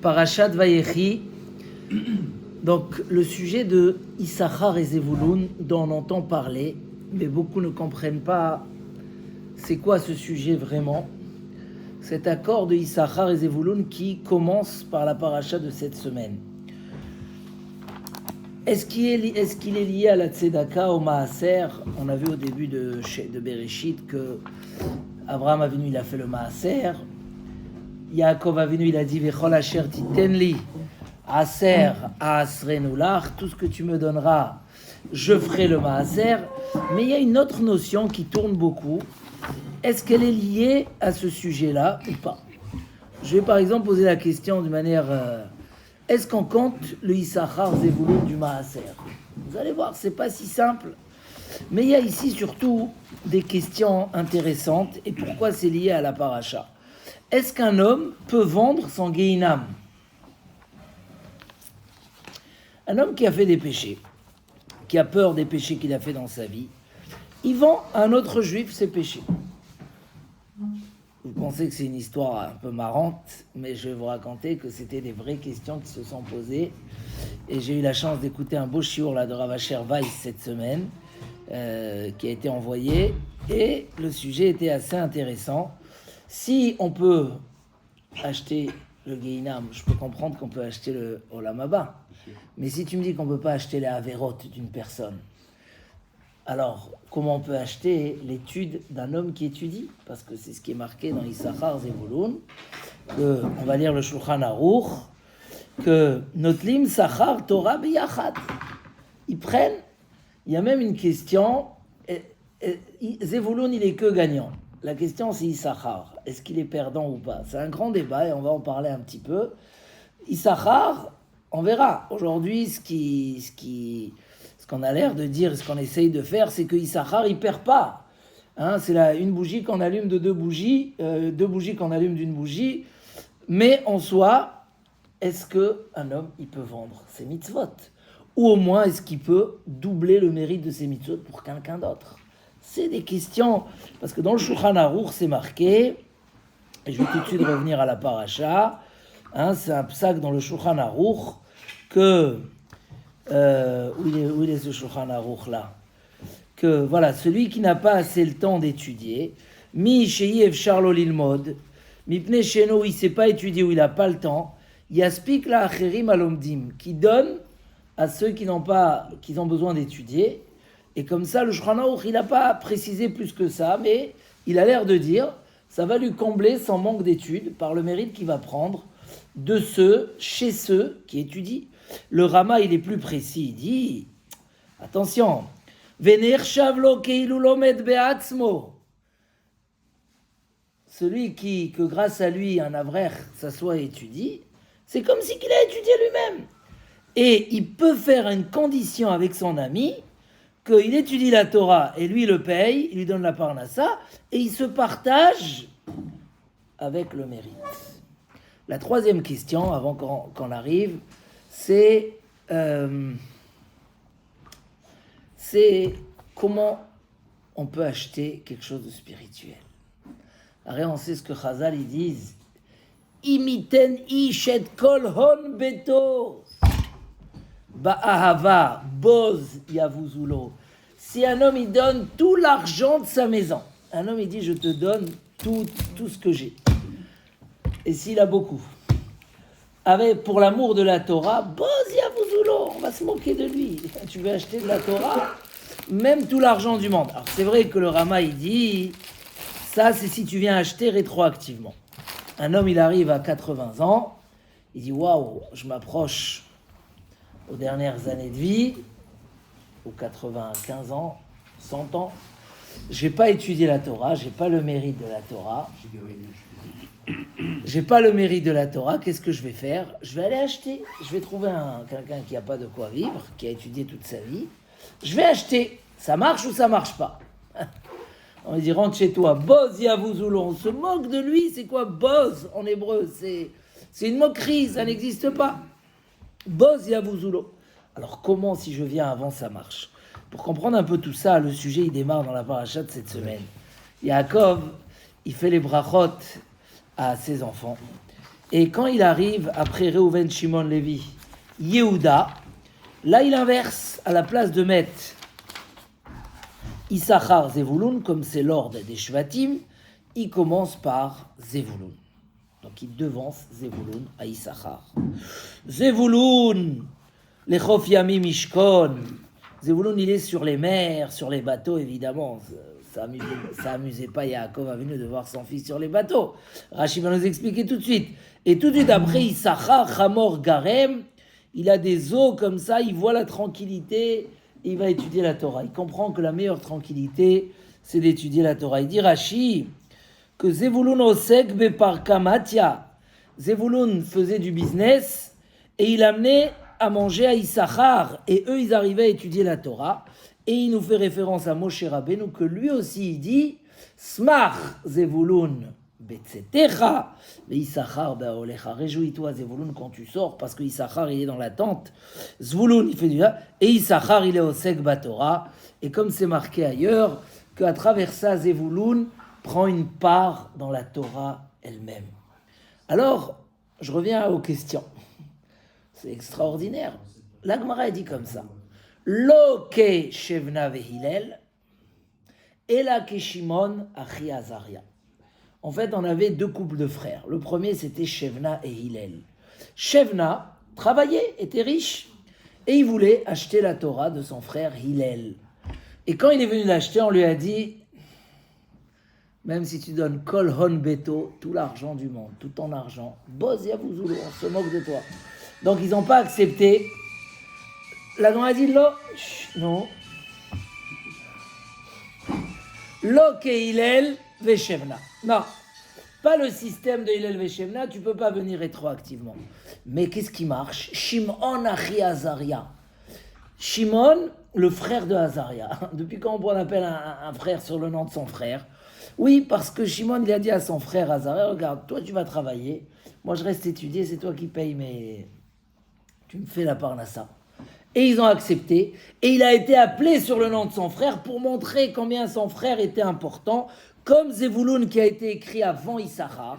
Parashat Vayechi. Donc, le sujet de Issachar et Zevulun, dont on entend parler, mais beaucoup ne comprennent pas c'est quoi ce sujet vraiment. Cet accord de Issachar et Zevulun qui commence par la paracha de cette semaine. Est-ce qu'il est lié à la Tzedaka, au Maaser? On a vu au début de Bereshit que Abraham Avinu il a fait le Maaser. Yaakov Avinu il a dit Vechol asher titenli aser asrenu lach, tout ce que tu me donneras, je ferai le Maaser. Mais il y a une autre notion qui tourne beaucoup. Est-ce qu'elle est liée à ce sujet-là ou pas? Je vais par exemple poser la question de manière... est-ce qu'on compte le Issachar Zevulun du Maaser? Vous allez voir, c'est pas si simple. Mais il y a ici surtout des questions intéressantes. Et pourquoi c'est lié à la paracha? Est-ce qu'un homme peut vendre son Gehinam? Un homme qui a fait des péchés, qui a peur des péchés qu'il a fait dans sa vie, il vend à un autre juif ses péchés. Vous pensez que c'est une histoire un peu marrante, mais je vais vous raconter que c'était des vraies questions qui se sont posées. Et j'ai eu la chance d'écouter un beau shiur là de Rav Asher Weiss cette semaine, qui a été envoyé. Et le sujet était assez intéressant. Si on peut acheter le Gehinam, je peux comprendre qu'on peut acheter le Olam Haba. Mais si tu me dis qu'on ne peut pas acheter les Averot d'une personne, alors comment on peut acheter l'étude d'un homme qui étudie? Parce que c'est ce qui est marqué dans Issachar Zevulun, que on va lire le Shulchan Aruch, que Notlim Sachar Torah Biyachad. Ils prennent, il y a même une question, Zevulun il est que gagnant. La question c'est Issachar, est-ce qu'il est perdant ou pas? C'est un grand débat et on va en parler un petit peu. Issachar, on verra. Aujourd'hui, ce qu'on a l'air de dire, ce qu'on essaye de faire, c'est que Issachar, il perd pas. Hein, c'est là une bougie qu'on allume de deux bougies qu'on allume d'une bougie. Mais en soi, est-ce qu'un homme, il peut vendre ses mitzvot? Ou au moins, est-ce qu'il peut doubler le mérite de ses mitzvot pour quelqu'un d'autre? C'est des questions, parce que dans le Shulchan Aruch, c'est marqué, et je vais tout de suite revenir à la paracha, hein, c'est un psak dans le Shulchan Aruch, que... où il est ce Shulchan Aruch là? Que voilà, celui qui n'a pas assez le temps d'étudier, mi shei efshar lo lilmod, mipnei sheno, il ne sait pas étudier ou il n'a pas le temps, yaspik la acherim alomdim, qui donne à ceux qui ont besoin d'étudier. Et comme ça, le Shulchan Aruch, il n'a pas précisé plus que ça, mais il a l'air de dire, ça va lui combler son manque d'études par le mérite qu'il va prendre chez ceux qui étudient. Le Rama, il est plus précis, il dit, attention, celui que grâce à lui, un avrer s'assoit et étudie, c'est comme si qu'il a étudié lui-même. Et il peut faire une condition avec son ami, qu'il étudie la Torah et lui le paye, il lui donne la parnassa, et il se partage avec le mérite. La troisième question, avant qu'on arrive, c'est comment on peut acheter quelque chose de spirituel. Alors, on sait ce que Chazal ils disent. Imiten ishet kol hon beto ba'ahava boz yavuzulo. Si un homme il donne tout l'argent de sa maison, un homme il dit je te donne tout ce que j'ai. Et s'il a beaucoup, pour l'amour de la Torah, boz yavuzulo, on va se moquer de lui. Tu veux acheter de la Torah, même tout l'argent du monde. Alors c'est vrai que le Rama il dit, ça c'est si tu viens acheter rétroactivement. Un homme il arrive à 80 ans, il dit waouh, je m'approche aux dernières années de vie, aux 95 ans, 100 ans, j'ai pas étudié la Torah, j'ai pas le mérite de la Torah. J'ai pas le mérite de la Torah, qu'est-ce que je vais faire? Je vais aller acheter. Je vais trouver quelqu'un qui n'a pas de quoi vivre, qui a étudié toute sa vie. Je vais acheter. Ça marche ou ça marche pas? On lui dit rentre chez toi. Boz yavuzulon. On se moque de lui. C'est quoi boz en hébreu? C'est une moquerie, ça n'existe pas. Boz yavuzulon. Alors comment si je viens avant ça marche? Pour comprendre un peu tout ça, le sujet il démarre dans la paracha de cette semaine. Yaakov, il fait les brachot à ses enfants. Et quand il arrive après Reuven, Shimon, Lévi, Yehuda, là il inverse, à la place de mettre Issachar, Zevulun, comme c'est l'ordre des Shvatim, il commence par Zevulun. Donc il devance Zevulun à Issachar. Zevulun, les Chof Yamim Mishkon. Zevulun, il est sur les mers, sur les bateaux, évidemment. Ça amusait pas Yaakov Avinu de voir son fils sur les bateaux. Rashi va nous expliquer tout de suite. Et tout de suite après, Issachar, Hamor, Garem, il a des eaux comme ça, il voit la tranquillité, et il va étudier la Torah. Il comprend que la meilleure tranquillité, c'est d'étudier la Torah. Il dit Rashi que Zevulun osek beparka matia. Zevulun faisait du business et il amenait à manger à Issachar. Et eux, ils arrivaient à étudier la Torah. Et il nous fait référence à Moshe Rabbeinu, que lui aussi, il dit Smach Zevulun betzetecha, mais Issachar be'olecha. Réjouis-toi, Zevulun, quand tu sors, parce que Issachar, il est dans la tente. Zvulun, il fait du là. Et Issachar, il est au sek batora. Et comme c'est marqué ailleurs, qu'à travers ça, Zevulun prend une part dans la Torah elle-même. Alors, je reviens aux questions. C'est extraordinaire. La Gemara dit comme ça. Lo ke Shevna vehilel, ela ke Shimon achi Azaria. En fait, on avait deux couples de frères. Le premier, c'était Shevna et Hillel. Shevna travaillait, était riche, et il voulait acheter la Torah de son frère Hillel. Et quand il est venu l'acheter, on lui a dit, même si tu donnes kol hon beto, tout l'argent du monde, tout ton argent, boz yavouzoulou, on se moque de toi. Donc ils n'ont pas accepté. La Gemara a dit non. Lo ke Hillel veshevna. Non, pas le système de Hillel veshevna, tu peux pas venir rétroactivement. Mais qu'est-ce qui marche? Shimon achi Azaria. Shimon, le frère de Azaria. Depuis quand on appelle un frère sur le nom de son frère? Oui, parce que Shimon, il a dit à son frère Azaria, regarde, toi tu vas travailler, moi je reste étudier, c'est toi qui payes, mais tu me fais la parnassa. Et ils ont accepté, et il a été appelé sur le nom de son frère pour montrer combien son frère était important, comme Zevulun qui a été écrit avant Issachar,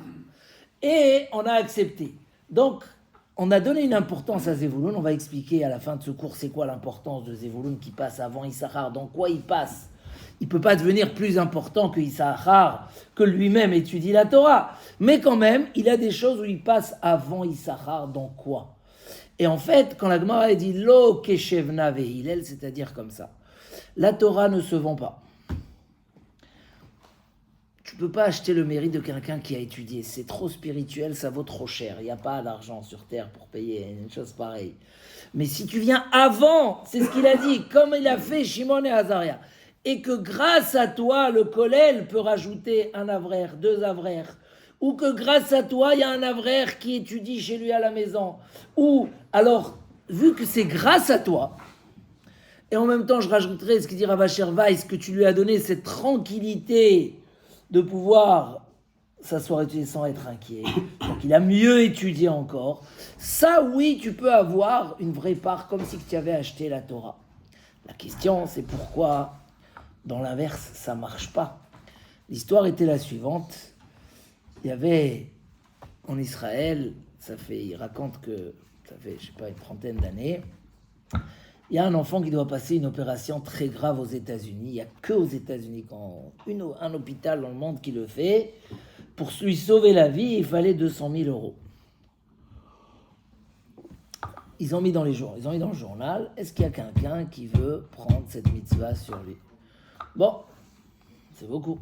et on a accepté. Donc, on a donné une importance à Zevulun, on va expliquer à la fin de ce cours c'est quoi l'importance de Zevulun qui passe avant Issachar, dans quoi il passe. Il ne peut pas devenir plus important que Issachar, que lui-même étudie la Torah, mais quand même, il a des choses où il passe avant Issachar, dans quoi? Et en fait, quand la Gemara dit Lo keshevna vehilel, c'est-à-dire comme ça, la Torah ne se vend pas. Tu ne peux pas acheter le mérite de quelqu'un qui a étudié. C'est trop spirituel, ça vaut trop cher. Il n'y a pas d'argent sur terre pour payer une chose pareille. Mais si tu viens avant, c'est ce qu'il a dit, comme il a fait Shimon et Azaria, et que grâce à toi, le kollel peut rajouter un avraire, deux avraires, ou que grâce à toi, il y a un avraire qui étudie chez lui à la maison, ou alors, vu que c'est grâce à toi, et en même temps, je rajouterai ce qu'il dit Rav Asher Weiss, que tu lui as donné cette tranquillité de pouvoir s'asseoir et étudier sans être inquiet, donc il a mieux étudié encore, ça oui, tu peux avoir une vraie part, comme si tu avais acheté la Torah. La question, c'est pourquoi, dans l'inverse, ça ne marche pas. L'histoire était la suivante. Il y avait en Israël, il raconte que ça fait, je sais pas, une trentaine d'années, il y a un enfant qui doit passer une opération très grave aux États-Unis. Il n'y a que aux États-Unis, un hôpital dans le monde qui le fait. Pour lui sauver la vie, il fallait 200 000 euros. Ils ont mis dans le journal, est-ce qu'il y a quelqu'un qui veut prendre cette mitzvah sur lui? Bon, c'est beaucoup.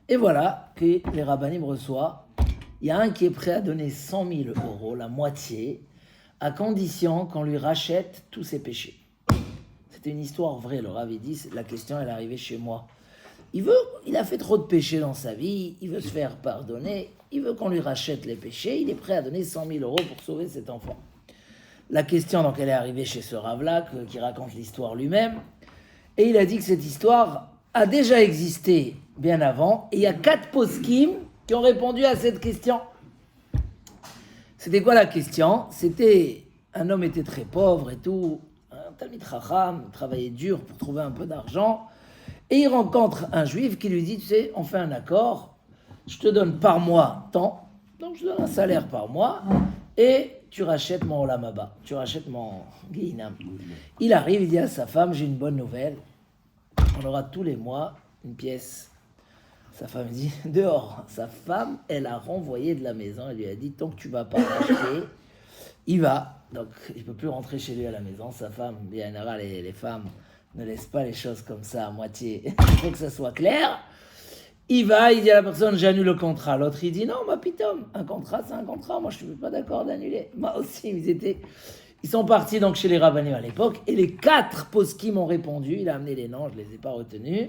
Et voilà que les rabbanim reçoivent. Il y a un qui est prêt à donner 100 000 euros, la moitié, à condition qu'on lui rachète tous ses péchés. C'était une histoire vraie, le Rav dit, la question elle est arrivée chez moi. Il a fait trop de péchés dans sa vie, il veut se faire pardonner, il veut qu'on lui rachète les péchés, il est prêt à donner 100 000 euros pour sauver cet enfant. La question, donc, elle est arrivée chez ce Rav-là, qui raconte l'histoire lui-même, et il a dit que cette histoire a déjà existé bien avant, et il y a 4 poskim qui ont répondu à cette question. C'était quoi la question? C'était, un homme était très pauvre et tout, un Talmid Chacham, il travaillait dur pour trouver un peu d'argent, et il rencontre un juif qui lui dit, tu sais, on fait un accord, je te donne par mois tant, Donc je donne un salaire par mois et tu rachètes mon Olam Haba, tu rachètes mon Gehinam. Il arrive, il dit à sa femme, j'ai une bonne nouvelle, on aura tous les mois une pièce. Sa femme dit, dehors. Sa femme, elle a renvoyé de la maison, elle lui a dit, tant que tu vas pas racheter, il va. Donc il peut plus rentrer chez lui à la maison. Sa femme, bien en général, les femmes ne laissent pas les choses comme ça à moitié. Il faut que ça soit clair. Il va, il dit à la personne, j'annule le contrat. L'autre, il dit, non, ma pitom, un contrat, c'est un contrat. Moi, je ne suis pas d'accord d'annuler. Moi aussi, ils sont partis donc chez les rabbanim à l'époque. Et les 4 poskim ont répondu. Il a amené les noms, je ne les ai pas retenus.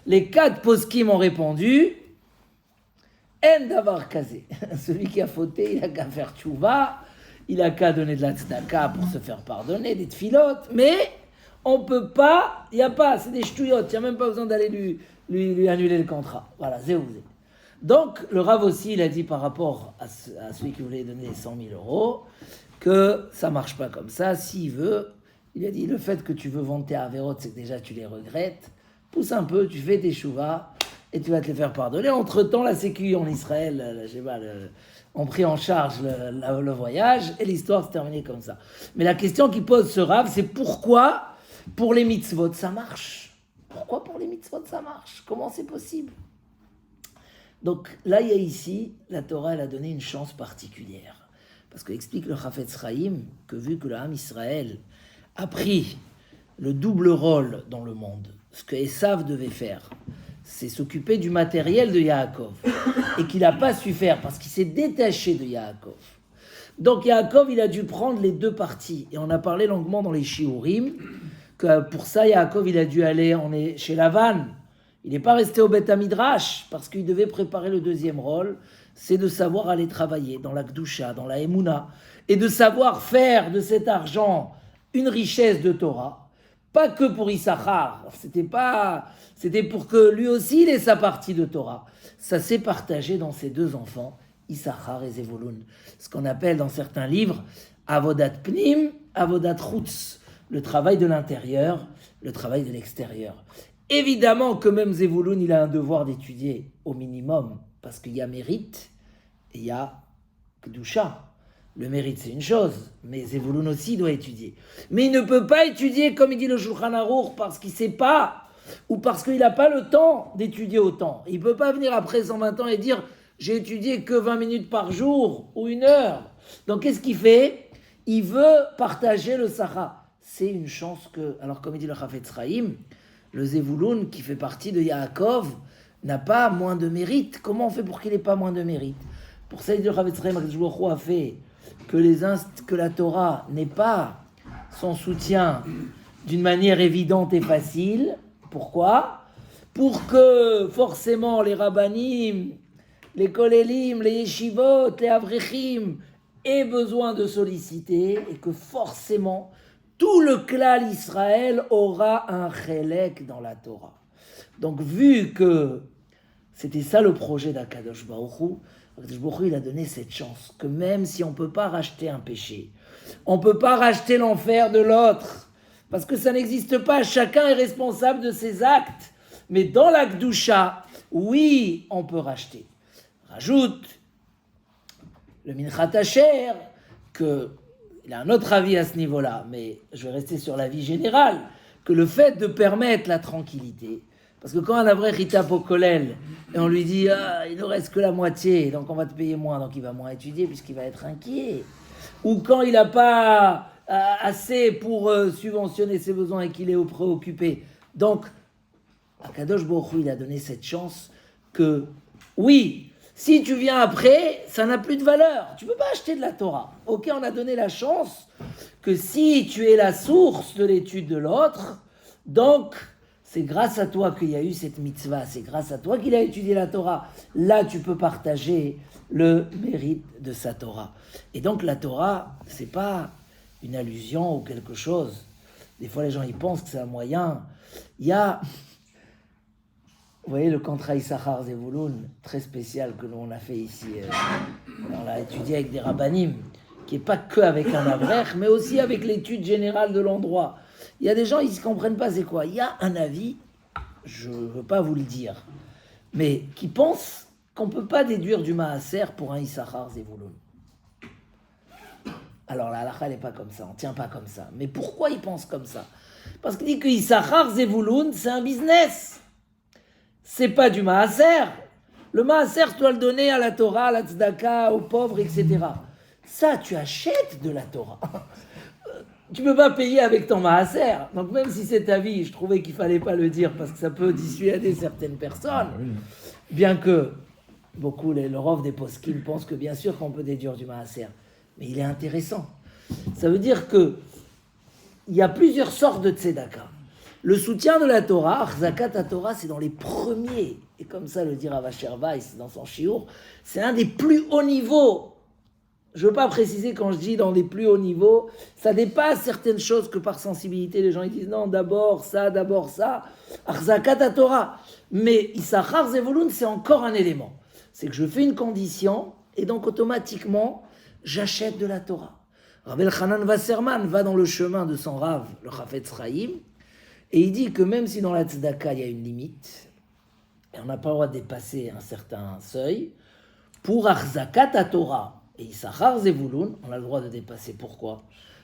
Les 4 poskim ont répondu, en davar kazé. Celui qui a fauté, il a qu'à faire tchouva. Il a qu'à donner de la tzedaka pour se faire pardonner, des tfilotes. Mais on ne peut pas, il n'y a pas, c'est des ch'touillottes. Il n'y a même pas besoin d'aller lui annuler le contrat. Voilà, zéouzé. Donc, le Rav aussi, il a dit par rapport à celui qui voulait donner 100 000 euros, que ça ne marche pas comme ça. S'il veut, il a dit, le fait que tu veux vendre tes avérotes, c'est que déjà tu les regrettes. Pousse un peu, tu fais tes chouvas, et tu vas te les faire pardonner. Entre-temps, la Sécu en Israël, je sais pas, ont pris en charge le voyage, et l'histoire se terminait comme ça. Mais la question qui pose ce Rav, c'est pourquoi, pour les mitzvot, ça marche ? Pourquoi pour les mitzvot ça marche ? Comment c'est possible ? Donc là, il y a ici, la Torah, elle a donné une chance particulière. Parce qu'explique le Chafetz Chaim que vu que le Ham Israël a pris le double rôle dans le monde, ce que Esav devait faire, c'est s'occuper du matériel de Yaakov, et qu'il n'a pas su faire parce qu'il s'est détaché de Yaakov. Donc Yaakov, il a dû prendre les 2 parties. Et on a parlé longuement dans les Shiurim, que pour ça, Yaakov, il a dû aller chez Lavan. Il n'est pas resté au Beth Midrash, parce qu'il devait préparer le 2e rôle, c'est de savoir aller travailler dans la Gdusha, dans la Emouna, et de savoir faire de cet argent une richesse de Torah, pas que pour Issachar, c'était pour que lui aussi il ait sa partie de Torah. Ça s'est partagé dans ses 2 enfants, Issachar et Zevulun, ce qu'on appelle dans certains livres Avodat Pnim, Avodat Chutz, le travail de l'intérieur, le travail de l'extérieur. Évidemment que même Zevulun, il a un devoir d'étudier au minimum, parce qu'il y a mérite et il y a Kedusha. Le mérite, c'est une chose, mais Zevulun aussi doit étudier. Mais il ne peut pas étudier, comme il dit le Shulchan Aruch, parce qu'il ne sait pas, ou parce qu'il n'a pas le temps d'étudier autant. Il ne peut pas venir après 120 ans et dire « j'ai étudié que 20 minutes par jour, ou 1 heure ». Donc qu'est-ce qu'il fait ? Il veut partager le Sahara. C'est une chance que, alors comme il dit le Chafetz Chaim, le Zevulun, qui fait partie de Yaakov, n'a pas moins de mérite. Comment on fait pour qu'il n'ait pas moins de mérite ? Pour ça, il dit le Chafetz Chaim, que a fait que la Torah n'ait pas son soutien d'une manière évidente et facile. Pourquoi ? Pour que forcément les rabbanim, les kolélim, les yeshivot, les avrechim aient besoin de solliciter et que forcément tout le klal Israël aura un chélek dans la Torah. Donc vu que c'était ça le projet d'Akadosh Baruch Hu, Akadosh Baruch Hu, il a donné cette chance que même si on ne peut pas racheter un péché, on ne peut pas racheter l'enfer de l'autre, parce que ça n'existe pas, chacun est responsable de ses actes. Mais dans la Gdusha, oui, on peut racheter. Rajoute le Minchat Asher, qu'il a un autre avis à ce niveau-là, mais je vais rester sur l'avis général, que le fait de permettre la tranquillité, parce que quand un avrech il tape au kollel, et on lui dit « il ne reste que la moitié, donc on va te payer moins, donc il va moins étudier puisqu'il va être inquiet », ou quand il n'a pas assez pour subventionner ses besoins et qu'il est préoccupé. Donc, Akadosh Baruch Hu, il a donné cette chance que, oui, si tu viens après, ça n'a plus de valeur. Tu ne peux pas acheter de la Torah. Ok, on a donné la chance que si tu es la source de l'étude de l'autre, donc c'est grâce à toi qu'il y a eu cette mitzvah, c'est grâce à toi qu'il a étudié la Torah. Là, tu peux partager le mérite de sa Torah. Et donc la Torah, c'est pas une allusion ou quelque chose. Des fois, les gens ils pensent que c'est un moyen. Il y a, vous voyez, le contrat Issachar Zevulun, très spécial que l'on a fait ici. On l'a étudié avec des rabbanim, qui n'est pas que avec un avrech, mais aussi avec l'étude générale de l'endroit. Il y a des gens, ils ne comprennent pas c'est quoi. Il y a un avis, je ne veux pas vous le dire, mais qui pensent qu'on ne peut pas déduire du Maaser pour un Issachar Zevulun. Alors la halakha n'est pas comme ça, on ne tient pas comme ça. Mais pourquoi il pense comme ça? Parce qu'il dit que Issachar Zevulun, c'est un business. C'est pas du Maaser. Le Maaser, tu dois le donner à la Torah, à la Tzedaka, aux pauvres, etc. Ça, tu achètes de la Torah. Tu ne peux pas payer avec ton Maaser. Donc même si c'est ta vie, je trouvais qu'il ne fallait pas le dire parce que ça peut dissuader certaines personnes. Bien que beaucoup, le Rav des Poskim pensent que bien sûr qu'on peut déduire du Maaser. Mais il est intéressant. Ça veut dire que il y a plusieurs sortes de tzedaka. Le soutien de la Torah, Zakat Torah, c'est dans les premiers. Et comme ça le dit Rav Asher Weiss dans son shiur, c'est un des plus hauts niveaux. Je ne veux pas préciser quand je dis dans les plus hauts niveaux, ça dépasse certaines choses que par sensibilité, les gens ils disent non, d'abord ça. Zakat Torah. Mais Issachar Zevulun, c'est encore un élément. C'est que je fais une condition et donc automatiquement, j'achète de la Torah. Rabbi Elchanan Wasserman va dans le chemin de son Rav, le Chafetz Chaim, et il dit que même si dans la Tzedaka, il y a une limite, et on n'a pas le droit de dépasser un certain seuil, pour Zakat Torah et Issachar Zevulun, on a le droit de dépasser. Pourquoi?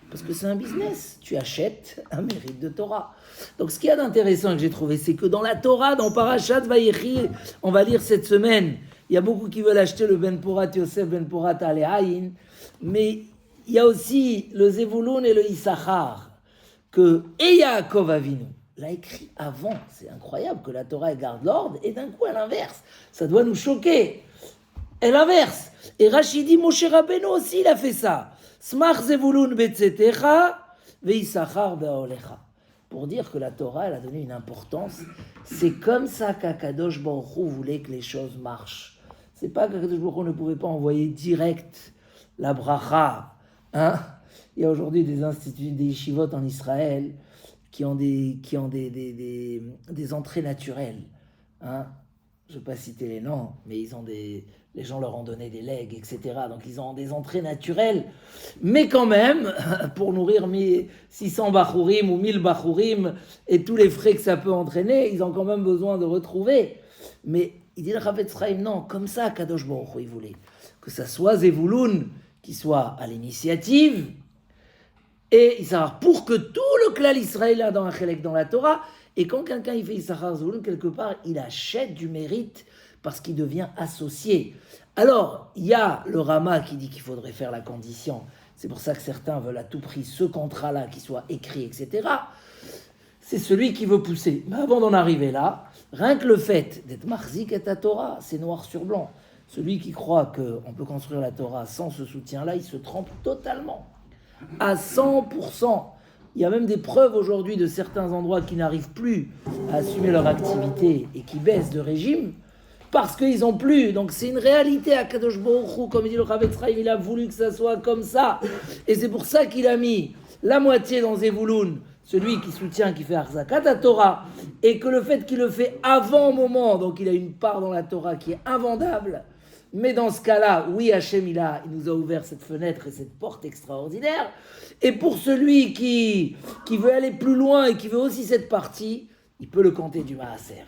Parce que c'est un business. Tu achètes un mérite de Torah. Donc ce qu'il y a d'intéressant que j'ai trouvé, c'est que dans la Torah, dans Parashat Vayechi, on va lire cette semaine, il y a beaucoup qui veulent acheter le Ben Porat Yosef, Ben Porat Alehaïn, mais il y a aussi le Zevulun et le Issachar, que Yaakov Avinu l'a écrit avant. C'est incroyable que la Torah garde l'ordre, et d'un coup elle inverse. Ça doit nous choquer. Elle inverse. Et Rashi dit, Moshe Rabbeinu aussi il a fait ça. Smach Zevulun betzetecha ve'Issachar be'olecha. Pour dire que la Torah, elle a donné une importance. C'est comme ça qu'Akadosh Baruch Hu voulait que les choses marchent. C'est pas qu'Akadosh Baruch Hu ne pouvait pas envoyer direct la bracha. Hein? Il y a aujourd'hui des instituts, des yeshivot en Israël qui ont des entrées naturelles. Hein? Je ne vais pas citer les noms, mais les gens leur ont donné des legs, etc. Donc ils ont des entrées naturelles. Mais quand même, pour nourrir 600 bachourim ou 1000 bachourim et tous les frais que ça peut entraîner, ils ont quand même besoin de retrouver. Mais il dit le Chafetz Chaim, non, comme ça, Kadosh Baruch Hu, il voulait que ça soit Zevulun qui soit à l'initiative, et Issachar, pour que tout le klal Israël a dans un chélek dans la Torah, et quand quelqu'un il fait Issachar Zevulun, quelque part, il achète du mérite parce qu'il devient associé. Alors, il y a le Rama qui dit qu'il faudrait faire la condition, c'est pour ça que certains veulent à tout prix ce contrat-là qui soit écrit, etc. C'est celui qui veut pousser. Mais avant d'en arriver là, rien que le fait d'être marzik et ta Torah, c'est noir sur blanc. Celui qui croit qu'on peut construire la Torah sans ce soutien-là, il se trompe totalement. À 100%. Il y a même des preuves aujourd'hui de certains endroits qui n'arrivent plus à assumer leur activité et qui baissent de régime parce qu'ils n'ont plus. Donc c'est une réalité à Kadosh Baruch Hu, comme dit le Chafetz Chaim, il a voulu que ça soit comme ça. Et c'est pour ça qu'il a mis la moitié dans Zevulun, celui qui soutient, qui fait Zakat Torah, et que le fait qu'il le fait avant moment, donc il a une part dans la Torah qui est invendable. Mais dans ce cas-là, oui, Hachem, il nous a ouvert cette fenêtre et cette porte extraordinaire. Et pour celui qui veut aller plus loin et qui veut aussi cette partie, il peut le compter du Maaser.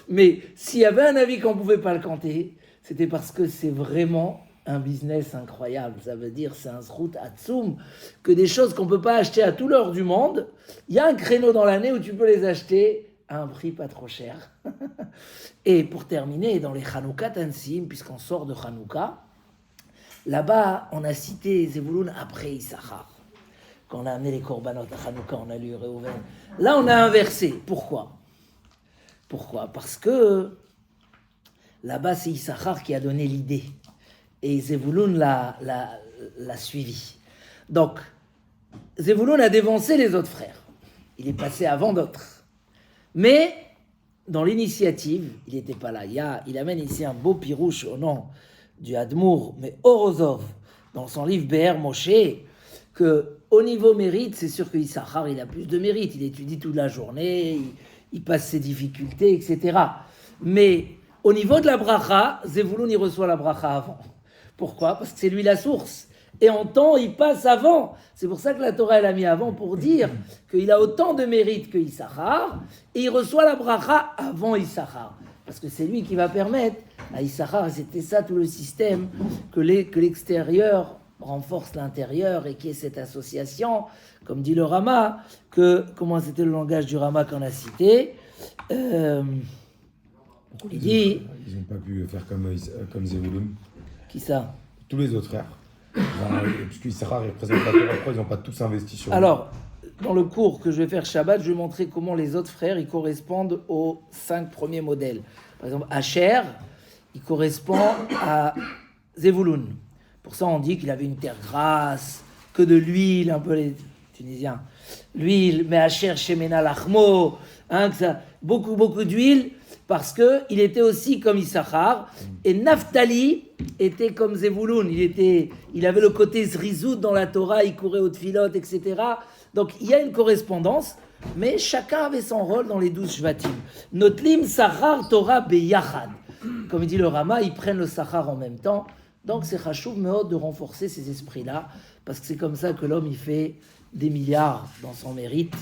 Mais s'il y avait un avis qu'on ne pouvait pas le compter, c'était parce que c'est vraiment un business incroyable. Ça veut dire c'est un zrut atzum, que des choses qu'on ne peut pas acheter à tout l'heure du monde, il y a un créneau dans l'année où tu peux les acheter à un prix pas trop cher. Et pour terminer, dans les Chanukah Tansim, puisqu'on sort de Chanukah, là-bas, on a cité Zevulun après Issachar. Quand on a amené les korbanot à Chanukah, on a lu Reuven. Là, on a inversé. Pourquoi? Parce que là-bas, c'est Issachar qui a donné l'idée. Et Zevulun l'a suivi. Donc, Zevulun a dévancé les autres frères. Il est passé avant d'autres. Mais, dans l'initiative, il n'était pas là. Il amène ici un beau pirouche au nom du Admour, mais Orozov, dans son livre Be'er Moshe, qu'au niveau mérite, c'est sûr que Issachar, il a plus de mérite. Il étudie toute la journée, il passe ses difficultés, etc. Mais au niveau de la bracha, Zevulun, il reçoit la bracha avant. Pourquoi? Parce que c'est lui la source. Et en temps, il passe avant. C'est pour ça que la Torah, elle a mis avant pour dire qu'il a autant de mérite que Issachar, et il reçoit la bracha avant Issachar. Parce que c'est lui qui va permettre à Issachar, c'était ça tout le système, que l'extérieur renforce l'intérieur et qu'il y ait cette association, comme dit le Rama, comment c'était le langage du Rama qu'on a cité. Il dit... Ils n'ont pas pu faire comme Zevulun. Qui ça? Tous les autres frères. Puisque Issachar représente la Torah, pourquoi ils n'ont pas tous investi sur Alors, dans le cours que je vais faire Shabbat, je vais montrer comment les autres frères, ils correspondent aux 5 premiers modèles. Par exemple, Asher, il correspond à Zevulun. Pour ça, on dit qu'il avait une terre grasse, que de l'huile, un peu les Tunisiens. L'huile, mais Asher Shemena Lachmo, beaucoup d'huile, parce qu'il était aussi comme Issachar. Et Naphtali était comme Zevulun. Il avait le côté zrizout dans la Torah, il courait aux tfilotes, etc. Donc il y a une correspondance, mais chacun avait son rôle dans les 12 shvatim. Notlim Sachar Torah beyachad. Comme il dit le Rama, ils prennent le Sachar en même temps. Donc c'est chachouv meod de renforcer ces esprits-là, parce que c'est comme ça que l'homme il fait des milliards dans son mérite.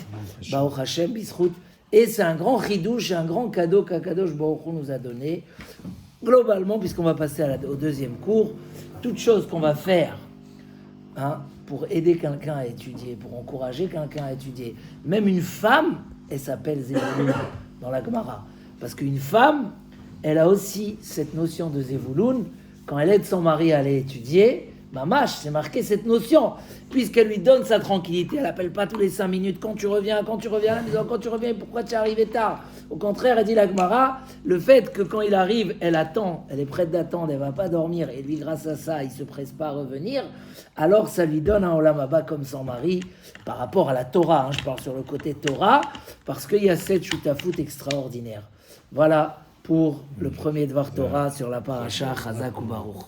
Baruch Hashem, Bisrout. Et c'est un grand chidouche, un grand cadeau qu'Akadosh Baruch Hu nous a donné. Globalement, puisqu'on va passer au deuxième cours, toute chose qu'on va faire pour aider quelqu'un à étudier, pour encourager quelqu'un à étudier, même une femme, elle s'appelle Zevulun dans la Gemara. Parce qu'une femme, elle a aussi cette notion de Zevulun. Quand elle aide son mari à aller étudier, Mamash, c'est marqué cette notion, puisqu'elle lui donne sa tranquillité. Elle n'appelle pas tous les 5 minutes, quand tu reviens à la maison, quand tu reviens, pourquoi tu es arrivé tard. Au contraire, elle dit la Gemara, le fait que quand il arrive, elle attend, elle est prête d'attendre, elle ne va pas dormir, et lui, grâce à ça, il ne se presse pas à revenir, alors ça lui donne un Olam Haba comme son mari, par rapport à la Torah, je parle sur le côté Torah, parce qu'il y a cette shutafut extraordinaire. Voilà pour le premier Dvar Torah sur la paracha Chazak ou Baruch.